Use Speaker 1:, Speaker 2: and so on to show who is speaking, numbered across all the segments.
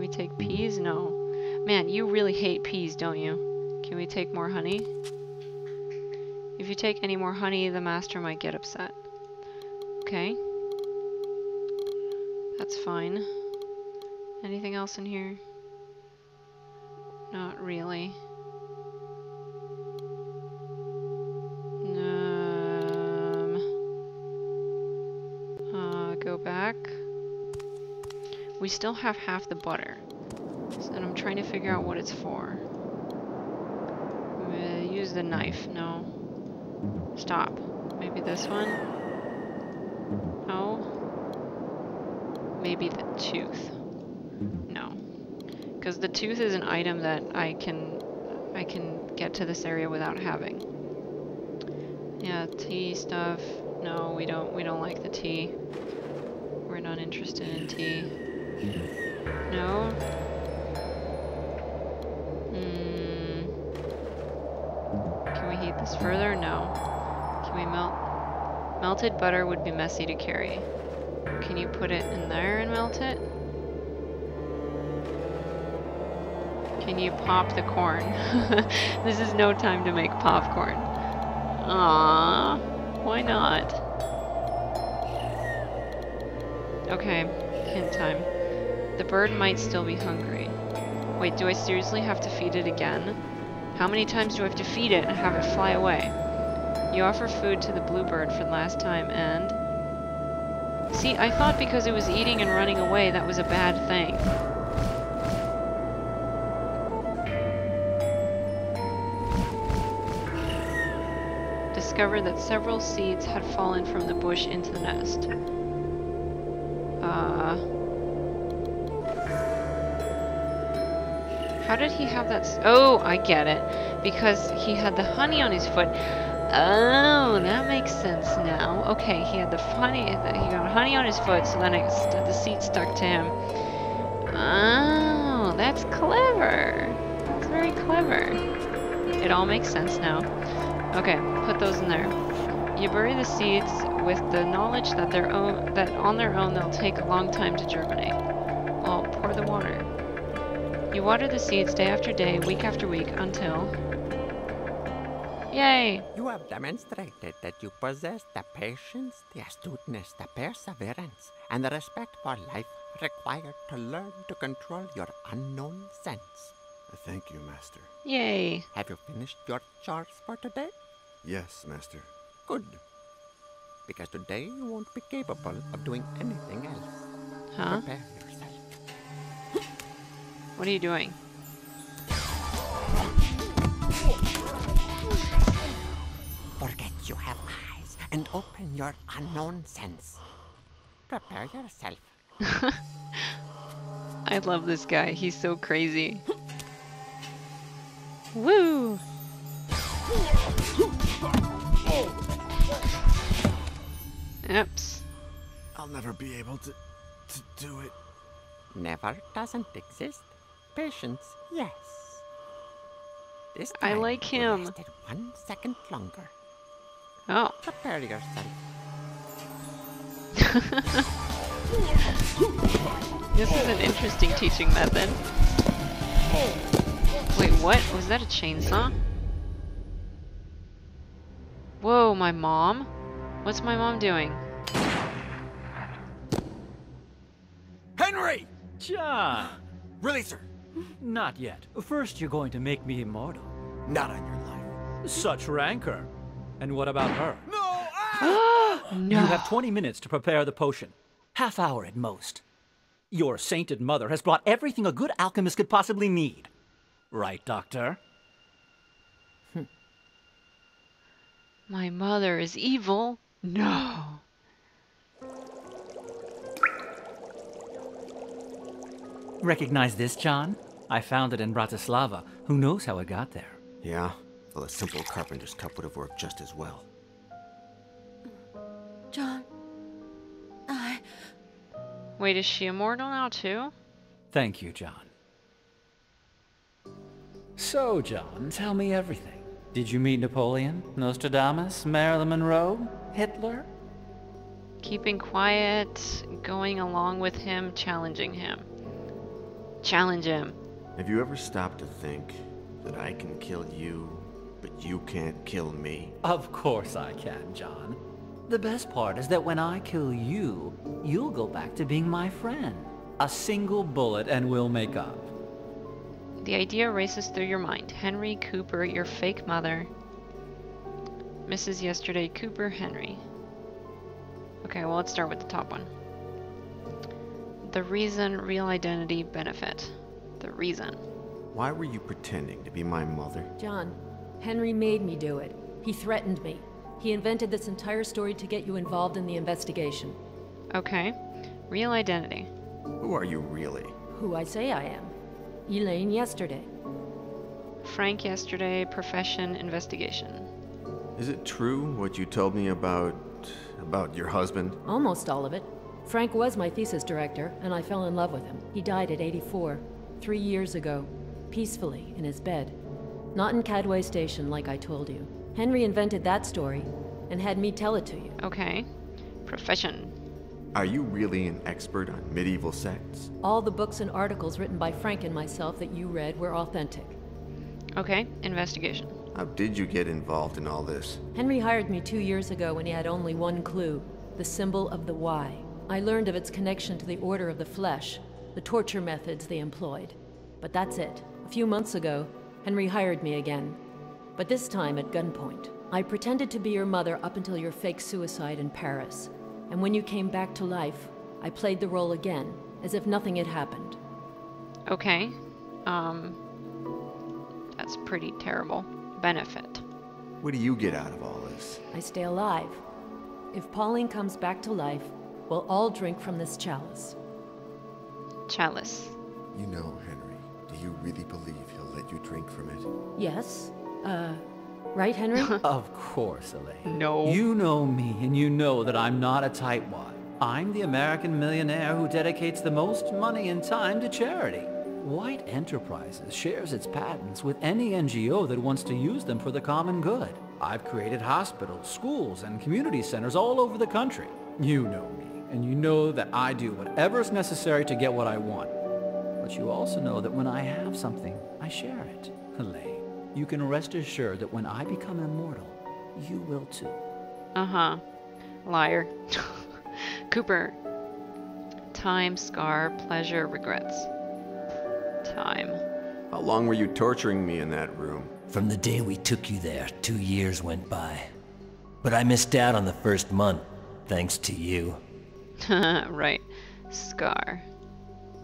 Speaker 1: we take peas? No. Man, you really hate peas, don't you? Can we take more honey? If you take any more honey, the master might get upset. Okay. That's fine. Anything else in here? Not really. Go back. We still have half the butter. And I'm trying to figure out what it's for. Use the knife. No. Stop. Maybe this one? No. Maybe the tooth. No. Because the tooth is an item that I can get to this area without having. Yeah, tea stuff. No, we don't like the tea. We're not interested in tea. No. Can we heat this further? No. Can we melt? Melted butter would be messy to carry. Can you put it in there and melt it? Can you pop the corn? This is no time to make popcorn. Aww. Why not? Okay, hint time. The bird might still be hungry. Wait, do I seriously have to feed it again? How many times do I have to feed it and have it fly away? You offer food to the bluebird for the last time and... See, I thought because it was eating and running away that was a bad thing. Discovered that several seeds had fallen from the bush into the nest. How did he have that? Oh, I get it. Because he had the honey on his foot. Oh, that makes sense now. Okay, he had the honey. He got honey on his foot, so then the seed stuck to him. Oh, that's clever. That's very clever. It all makes sense now. Okay, put those in there. You bury the seeds with the knowledge that on their own they'll take a long time to germinate. Well, pour the water. You water the seeds day after day, week after week, until... Yay!
Speaker 2: You have demonstrated that you possess the patience, the astuteness, the perseverance, and the respect for life required to learn to control your unknown sense.
Speaker 3: Thank you, Master.
Speaker 1: Yay!
Speaker 2: Have you finished your chores for today?
Speaker 3: Yes, Master.
Speaker 2: Good. Because today you won't be capable of doing anything else.
Speaker 1: Huh?
Speaker 2: Prepare yourself.
Speaker 1: What are you doing?
Speaker 2: Forget you have eyes and open your unknown sense. Prepare yourself.
Speaker 1: I love this guy. He's so crazy. Woo! Oops.
Speaker 3: I'll never be able to do it.
Speaker 2: Never doesn't exist. Patience, yes. This
Speaker 1: I
Speaker 2: time
Speaker 1: like
Speaker 2: you
Speaker 1: him.
Speaker 2: lasted 1 second longer.
Speaker 1: Oh.
Speaker 2: Prepare yourself.
Speaker 1: This is an interesting teaching method. Wait, what? Was that a chainsaw? Whoa, my mom? What's my mom doing?
Speaker 3: Henry!
Speaker 4: John!
Speaker 3: Release her!
Speaker 4: Not yet. First, you're going to make me immortal.
Speaker 3: Not on your life.
Speaker 4: Such rancor. And what about her?
Speaker 3: No! Ah!
Speaker 1: No.
Speaker 4: You have 20 minutes to prepare the potion. Half hour at most. Your sainted mother has brought everything a good alchemist could possibly need. Right, Doctor?
Speaker 1: My mother is evil? No.
Speaker 4: Recognize this, John? I found it in Bratislava. Who knows how it got there?
Speaker 3: Yeah, well, a simple carpenter's cup would have worked just as well.
Speaker 5: John,
Speaker 1: Wait, is she immortal now too?
Speaker 4: Thank you, John. So, John, tell me everything. Did you meet Napoleon, Nostradamus, Marilyn Monroe, Hitler?
Speaker 1: Keeping quiet, going along with him, challenging him. Challenge him.
Speaker 3: Have you ever stopped to think that I can kill you, but you can't kill me?
Speaker 4: Of course I can, John. The best part is that when I kill you, you'll go back to being my friend. A single bullet and we'll make up.
Speaker 1: The idea races through your mind. Henry, Cooper, your fake mother. Mrs. Yesterday, Cooper, Henry. Okay, well, let's start with the top one. The reason, real identity, benefit. The reason.
Speaker 3: Why were you pretending to be my mother?
Speaker 5: John, Henry made me do it. He threatened me. He invented this entire story to get you involved in the investigation.
Speaker 1: Okay. Real identity.
Speaker 3: Who are you really?
Speaker 5: Who I say I am. Elaine Yesterday.
Speaker 1: Frank Yesterday, profession, investigation.
Speaker 3: Is it true what you told me about your husband?
Speaker 5: Almost all of it. Frank was my thesis director, and I fell in love with him. He died at 84, 3 years ago, peacefully in his bed. Not in Cadway Station, like I told you. Henry invented that story, and had me tell it to you.
Speaker 1: Okay. Profession.
Speaker 3: Are you really an expert on medieval sects?
Speaker 5: All the books and articles written by Frank and myself that you read were authentic.
Speaker 1: Okay. Investigation.
Speaker 3: How did you get involved in all this?
Speaker 5: Henry hired me 2 years ago when he had only one clue, the symbol of the Y. I learned of its connection to the Order of the Flesh, the torture methods they employed. But that's it. A few months ago, Henry hired me again. But this time at gunpoint. I pretended to be your mother up until your fake suicide in Paris. And when you came back to life, I played the role again, as if nothing had happened.
Speaker 1: Okay. That's pretty terrible. Benefit.
Speaker 3: What do you get out of all this?
Speaker 5: I stay alive. If Pauline comes back to life, we'll all drink from this chalice.
Speaker 1: Chalice.
Speaker 3: You know, Henry, do you really believe he'll let you drink from it?
Speaker 5: Yes? Right, Henry?
Speaker 4: Of course, Elaine.
Speaker 1: No.
Speaker 4: You know me, and you know that I'm not a tightwad. I'm the American millionaire who dedicates the most money and time to charity. White Enterprises shares its patents with any NGO that wants to use them for the common good. I've created hospitals, schools, and community centers all over the country. You know me, and you know that I do whatever's necessary to get what I want. But you also know that when I have something, I share it. Elaine, you can rest assured that when I become immortal, you will too.
Speaker 1: Uh-huh. Liar. Cooper. Time, scar, pleasure, regrets. Time.
Speaker 3: How long were you torturing me in that room?
Speaker 6: From the day we took you there, 2 years went by. But I missed out on the first month, thanks to you.
Speaker 1: Right. Scar.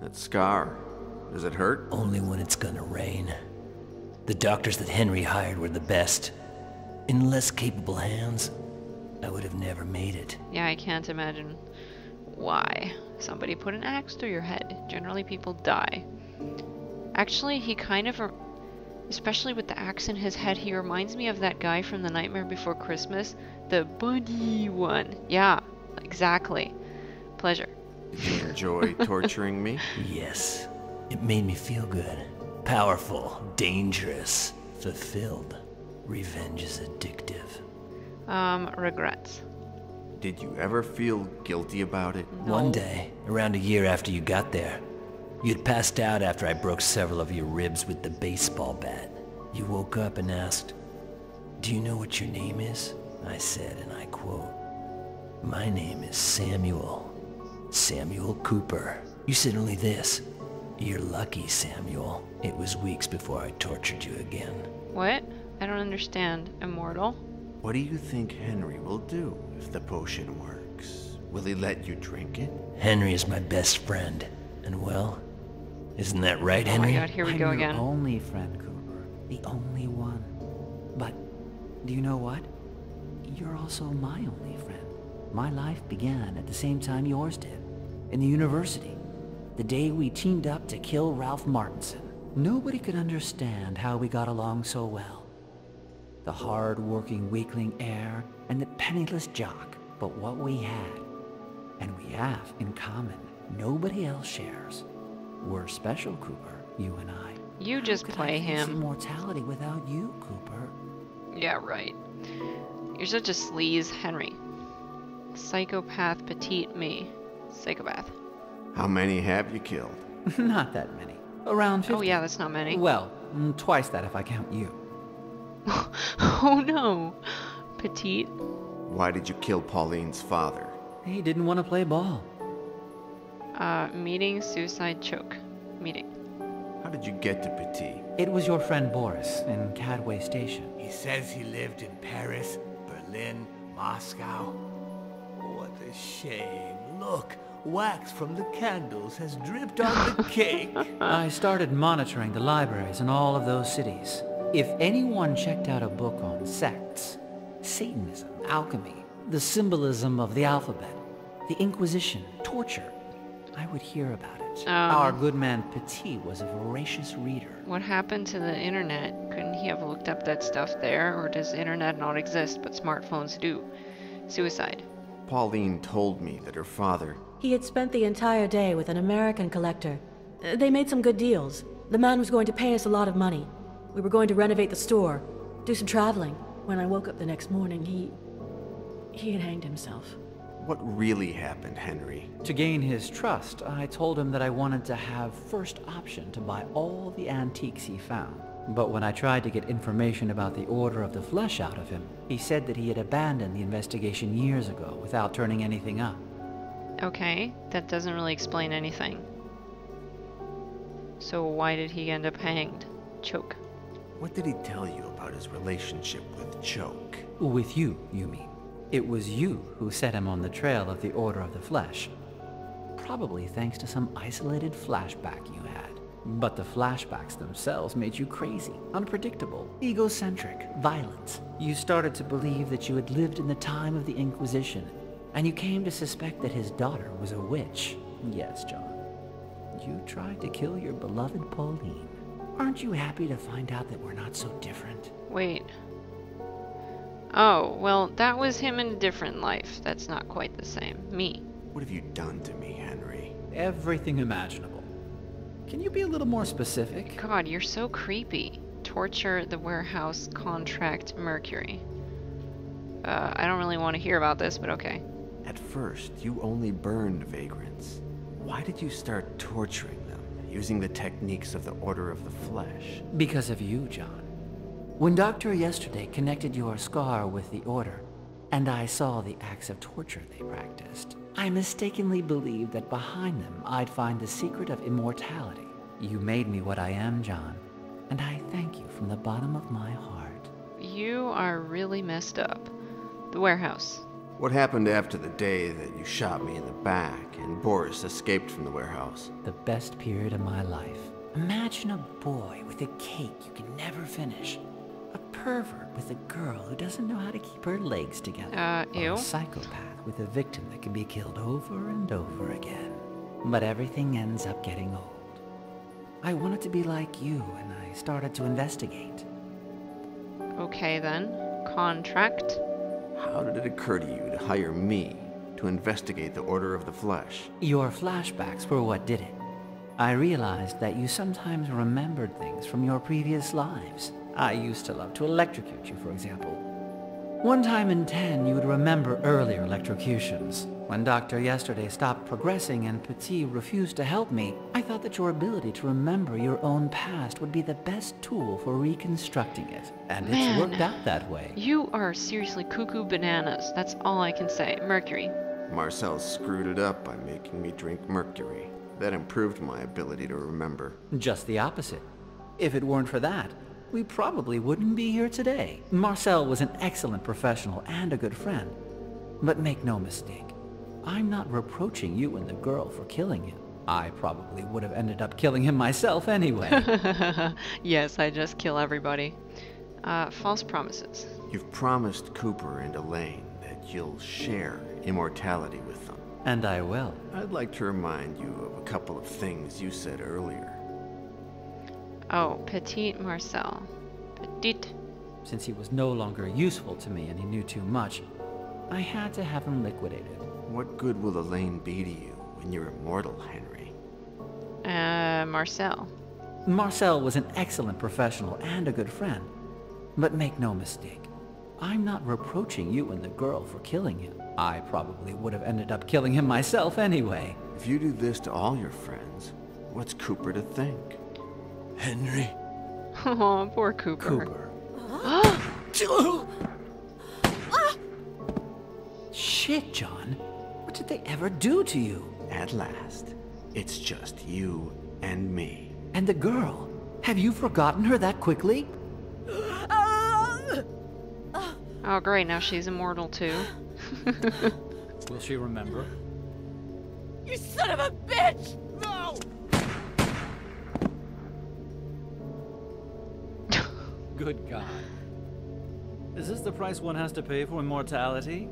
Speaker 3: That scar. Does it hurt?
Speaker 6: Only when it's gonna rain. The doctors that Henry hired were the best. In less capable hands, I would have never made it.
Speaker 1: Yeah, I can't imagine why. Somebody put an axe through your head. Generally, people die. Actually, he kind of, especially with the axe in his head, he reminds me of that guy from The Nightmare Before Christmas. The bunny one. Yeah, exactly. Pleasure.
Speaker 3: Did you enjoy torturing me?
Speaker 6: Yes. It made me feel good. Powerful, dangerous, fulfilled. Revenge is addictive.
Speaker 1: Regrets.
Speaker 3: Did you ever feel guilty about it?
Speaker 1: No.
Speaker 6: One day, around a year after you got there, you'd passed out after I broke several of your ribs with the baseball bat. You woke up and asked, "Do you know what your name is?" I said, and I quote, "My name is Samuel. Samuel Cooper." You said only this, "You're lucky, Samuel. It was weeks before I tortured you again."
Speaker 1: What? I don't understand. Immortal?
Speaker 3: What do you think Henry will do if the potion works? Will he let you drink it?
Speaker 6: Henry is my best friend. And well, isn't that right,
Speaker 1: Oh
Speaker 6: Henry?
Speaker 1: my god, here we go
Speaker 4: I'm
Speaker 1: again.
Speaker 4: your only friend, Cooper. The only one. But, do you know what? You're also my only friend. My life began at the same time yours did. In the university. The day we teamed up to kill Ralph Martinson. Nobody could understand how we got along so well. The hard-working weakling heir and the penniless jock. But what we had, and we have in common, nobody else shares. We're special, Cooper, you and I.
Speaker 1: You just
Speaker 4: How could
Speaker 1: play
Speaker 4: I face
Speaker 1: him.
Speaker 4: immortality without you, Cooper?
Speaker 1: Yeah, right. You're such a sleaze, Henry. Psychopath, petite me. Psychopath.
Speaker 3: How many have you killed?
Speaker 4: Not that many. Around 50.
Speaker 1: Oh yeah, that's not many.
Speaker 4: Well, twice that if I count you.
Speaker 1: Oh no. Petite.
Speaker 3: Why did you kill Pauline's father?
Speaker 4: He didn't want to play ball.
Speaker 1: Meeting, suicide, choke. Meeting.
Speaker 3: How did you get to Petit?
Speaker 4: It was your friend Boris in Cadway Station.
Speaker 6: He says he lived in Paris, Berlin, Moscow. What a shame. Look, wax from the candles has dripped on the cake.
Speaker 4: I started monitoring the libraries in all of those cities. If anyone checked out a book on sects, Satanism, alchemy, the symbolism of the alphabet, the Inquisition, torture, I would hear about it. Our good man Petit was a voracious reader.
Speaker 1: What happened to the internet? Couldn't he have looked up that stuff there? Or does internet not exist, but smartphones do? Suicide.
Speaker 3: Pauline told me that her father...
Speaker 7: He had spent the entire day with an American collector. They made some good deals. The man was going to pay us a lot of money. We were going to renovate the store, do some traveling. When I woke up the next morning, he had hanged himself.
Speaker 3: What really happened, Henry?
Speaker 4: To gain his trust, I told him that I wanted to have first option to buy all the antiques he found. But when I tried to get information about the Order of the Flesh out of him, he said that he had abandoned the investigation years ago without turning anything up.
Speaker 1: Okay, that doesn't really explain anything. So why did he end up hanged? Choke.
Speaker 3: What did he tell you about his relationship with Choke?
Speaker 4: With you, you mean? It was you who set him on the trail of the Order of the Flesh. Probably thanks to some isolated flashback you had. But the flashbacks themselves made you crazy, unpredictable, egocentric, violent. You started to believe that you had lived in the time of the Inquisition, and you came to suspect that his daughter was a witch. Yes, John. You tried to kill your beloved Pauline. Aren't you happy to find out that we're not so different?
Speaker 1: Wait. Oh, well, that was him in a different life. That's not quite the same. Me.
Speaker 3: What have you done to me, Henry?
Speaker 4: Everything imaginable. Can you be a little more specific?
Speaker 1: God, you're so creepy. Torture, the warehouse, contract, Mercury. I don't really want to hear about this, but okay.
Speaker 3: At first, you only burned vagrants. Why did you start torturing them, using the techniques of the Order of the Flesh?
Speaker 4: Because of you, John. When Doctor yesterday connected your scar with the Order, and I saw the acts of torture they practiced, I mistakenly believed that behind them I'd find the secret of immortality. You made me what I am, John, and I thank you from the bottom of my heart.
Speaker 1: You are really messed up. The warehouse.
Speaker 3: What happened after the day that you shot me in the back and Boris escaped from the warehouse?
Speaker 4: The best period of my life. Imagine a boy with a cake you can never finish. A pervert with a girl who doesn't know how to keep her legs together. Or
Speaker 1: Ew.
Speaker 4: a psychopath with a victim that can be killed over and over again. But everything ends up getting old. I wanted to be like you, and I started to investigate.
Speaker 1: Okay then. Contract.
Speaker 3: How did it occur to you to hire me to investigate the Order of the Flesh?
Speaker 4: Your flashbacks were what did it. I realized that you sometimes remembered things from your previous lives. I used to love to electrocute you, for example. One time in 10, you would remember earlier electrocutions. When Doctor yesterday stopped progressing and Petit refused to help me, I thought that your ability to remember your own past would be the best tool for reconstructing it. And
Speaker 1: Man,
Speaker 4: it's worked out that way.
Speaker 1: You are seriously cuckoo bananas. That's all I can say. Mercury.
Speaker 3: Marcel screwed it up by making me drink mercury. That improved my ability to remember.
Speaker 4: Just the opposite. If it weren't for that, we probably wouldn't be here today. Marcel was an excellent professional and a good friend. But make no mistake, I'm not reproaching you and the girl for killing him. I probably would have ended up killing him myself anyway.
Speaker 1: Yes, I just kill everybody. False promises.
Speaker 3: You've promised Cooper and Elaine that you'll share immortality with them.
Speaker 4: And I will.
Speaker 3: I'd like to remind you of a couple of things you said earlier.
Speaker 1: Oh, Petit Marcel. Petit.
Speaker 4: Since he was no longer useful to me and he knew too much, I had to have him liquidated.
Speaker 3: What good will Elaine be to you when you're immortal, Henry?
Speaker 1: Marcel.
Speaker 4: Marcel was an excellent professional and a good friend. But make no mistake, I'm not reproaching you and the girl for killing him. I probably would have ended up killing him myself anyway.
Speaker 3: If you do this to all your friends, what's Cooper to think?
Speaker 6: Henry?
Speaker 1: Oh, poor Cooper.
Speaker 4: Shit, John. What did they ever do to you?
Speaker 3: At last, it's just you and me.
Speaker 4: And the girl? Have you forgotten her that quickly?
Speaker 1: Oh, great. Now she's immortal, too.
Speaker 4: Will she remember?
Speaker 8: You son of a bitch! No!
Speaker 4: Good God. Is this the price one has to pay for immortality?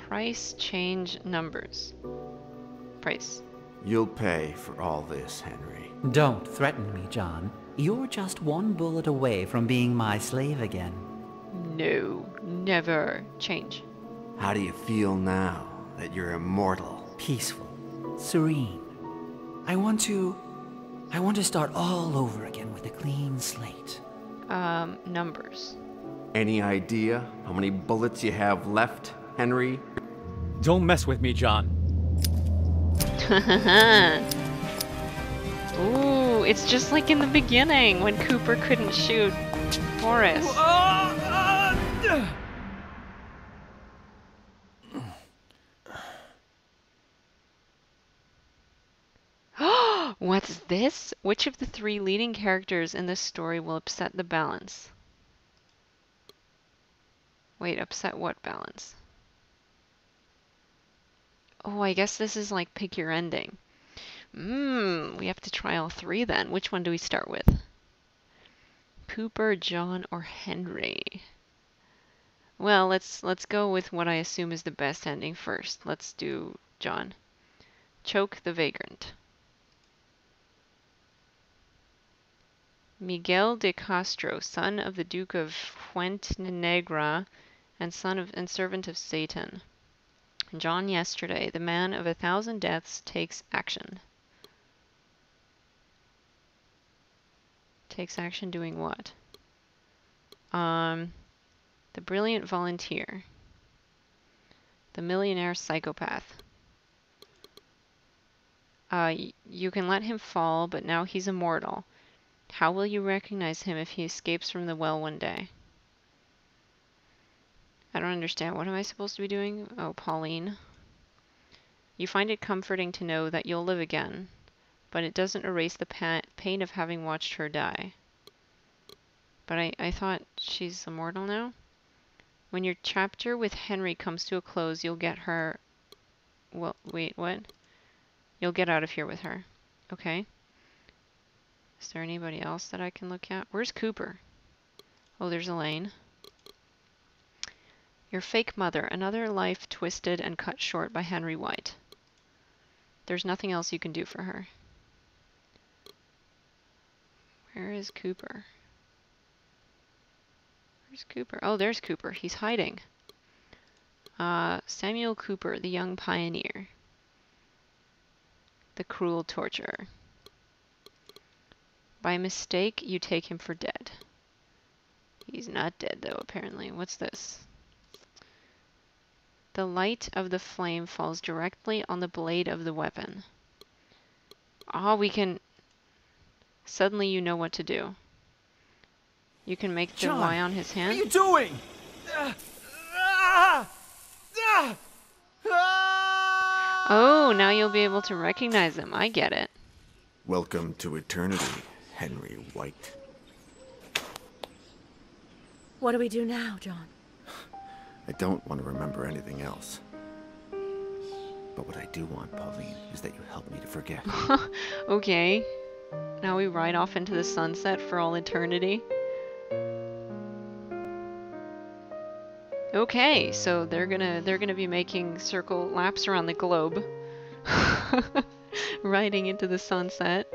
Speaker 1: Price change numbers. Price.
Speaker 3: You'll pay for all this, Henry.
Speaker 4: Don't threaten me, John. You're just one bullet away from being my slave again.
Speaker 1: No, never change.
Speaker 3: How do you feel now that you're immortal?
Speaker 4: Peaceful. Serene. I want to start all over again with a clean slate.
Speaker 1: Numbers.
Speaker 3: Any idea how many bullets you have left, Henry?
Speaker 9: Don't mess with me, John.
Speaker 1: Ooh, it's just like in the beginning when Cooper couldn't shoot Forrest. What's this? Which of the 3 leading characters in this story will upset the balance? Wait, upset what balance? Oh, I guess this is like pick your ending. We have to try all 3 then. Which one do we start with? Cooper, John, or Henry? Well, let's go with what I assume is the best ending first. Let's do John. Choke the vagrant. Miguel de Castro, son of the Duke of Fuentenegra and servant of Satan. John yesterday, the man of 1,000 deaths, takes action. Takes action doing what? The brilliant volunteer. The millionaire psychopath. You can let him fall, but now he's immortal. How will you recognize him if he escapes from the well one day? I don't understand. What am I supposed to be doing? Oh, Pauline. You find it comforting to know that you'll live again, but it doesn't erase the pain of having watched her die. But I thought she's immortal now? When your chapter with Henry comes to a close, you'll get her... Well, wait, what? You'll get out of here with her. Okay. Is there anybody else that I can look at? Where's Cooper? Oh, there's Elaine. Your fake mother, another life twisted and cut short by Henry White. There's nothing else you can do for her. Where is Cooper? Where's Cooper? Oh, there's Cooper. He's hiding. Samuel Cooper, the young pioneer. The cruel torturer. By mistake, you take him for dead. He's not dead, though, apparently. What's this? The light of the flame falls directly on the blade of the weapon. Ah, we can... Suddenly you know what to do. You can make the Y on his hand.
Speaker 6: What are you doing?
Speaker 1: Oh, now you'll be able to recognize him. I get it.
Speaker 3: Welcome to eternity, Henry White.
Speaker 7: What do we do now, John?
Speaker 3: I don't want to remember anything else. But what I do want, Pauline, is that you help me to forget.
Speaker 1: Okay. Now we ride off into the sunset for all eternity. Okay, so they're gonna be making circle laps around the globe. Riding into the sunset.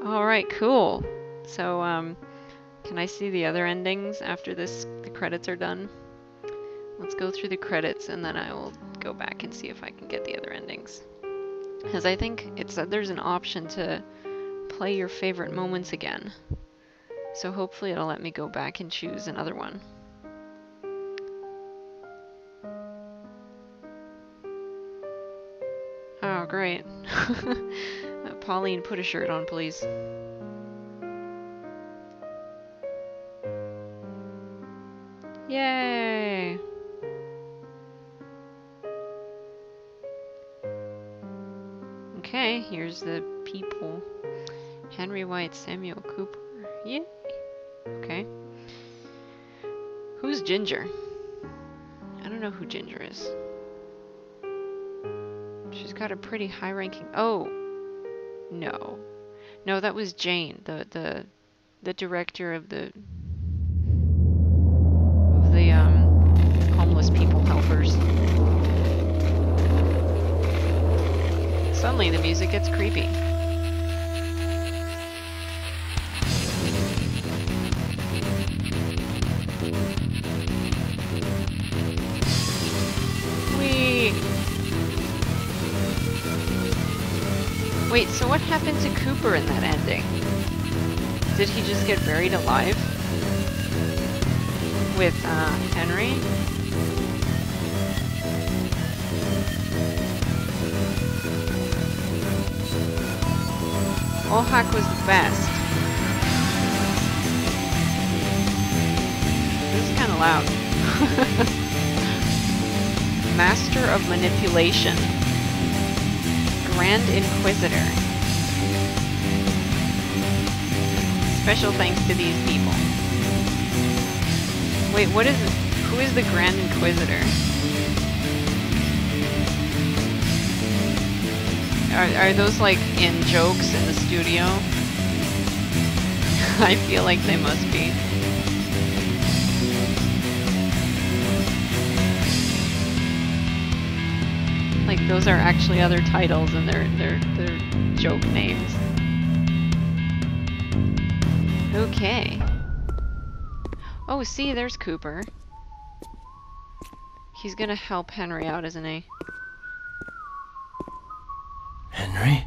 Speaker 1: Alright, cool. So, can I see the other endings after the credits are done? Let's go through the credits and then I will go back and see if I can get the other endings. Because I think it said there's an option to play your favorite moments again. So hopefully it'll let me go back and choose another one. Oh great. Pauline, put a shirt on, please. Yay! Okay, here's the people. Henry White, Samuel Cooper. Yay! Okay. Who's Ginger? I don't know who Ginger is. She's got a pretty high ranking. Oh! No. No, that was Jane, the director of the homeless people helpers. Suddenly the music gets creepy. Whee! Wait, so what happened to Cooper in that ending? Did he just get buried alive? With, Henry? Ohak was the best. This is kind of loud. Master of Manipulation. Grand Inquisitor. Special thanks to these people. Wait, what is it? Who is the Grand Inquisitor? Are those like in jokes in the studio? I feel like they must be. Like those are actually other titles and they're joke names. Okay. Oh, see, there's Cooper. He's gonna help Henry out, isn't he?
Speaker 6: Henry?